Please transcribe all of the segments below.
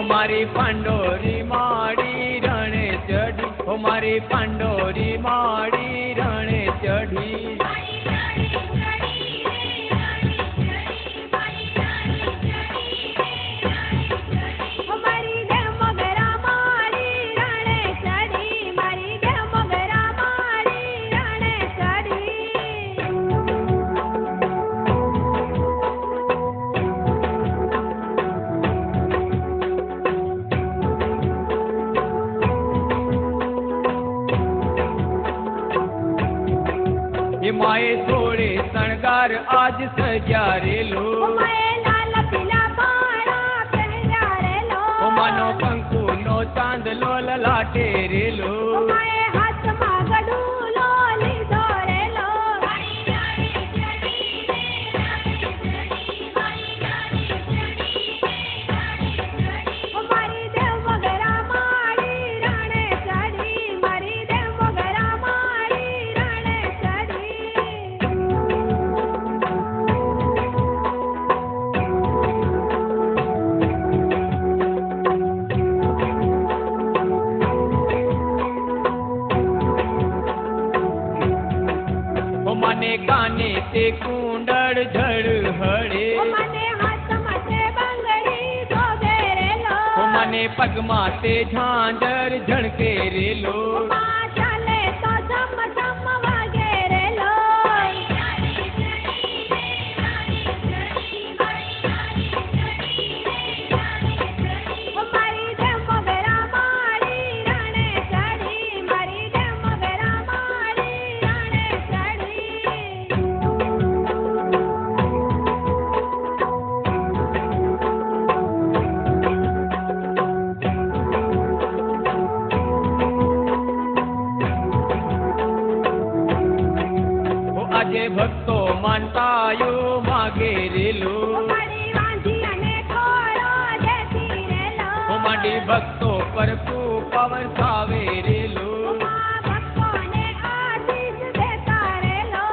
મારી પાંડોરી માડી રણે ચઢી, ઓ મારી પાંડોરી માડી રણે ચઢી. माए थोड़े शणगार आज सजारेलो, लाल पीला बाळा पहरारेलो, मानो कंकु नो चांदलो ललाटे रेलो, हाथ में गडूलो लीधो रेलो. मारी देव मगरा माड़ी रणे चढ़ी, मारी देव मगरा माड़ी रणे चढ़ी. मने काने ते कुंडल झड़ हड़े, मने हाथ माथे बंगड़ी धोगे रेलो, मने पग माते झांझर झड़के रेलो, चाले तो झम झम वागे रेलो. मारी देव मगरा माड़ी रणे चढ़ी, मारी देव मगरा माड़ी रणे चढ़ी. આજે ભક્તો માનતાયો માગે રેલો, મારી વાંધી અને ખોળો દેતી રેલો, માડી ભક્તો પર પવન સાવે રેલો, ભક્તોને આશીષ દેતા રેલો.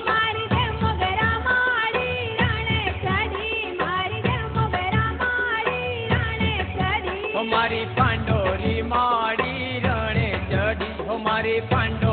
મારી દેવ મગરા માડી રણે ચઢી, મારી દેવ મગરા માડી રણે ચઢી. મારી પાંડોરી માડી રણે ચઢી, મારી પાંડો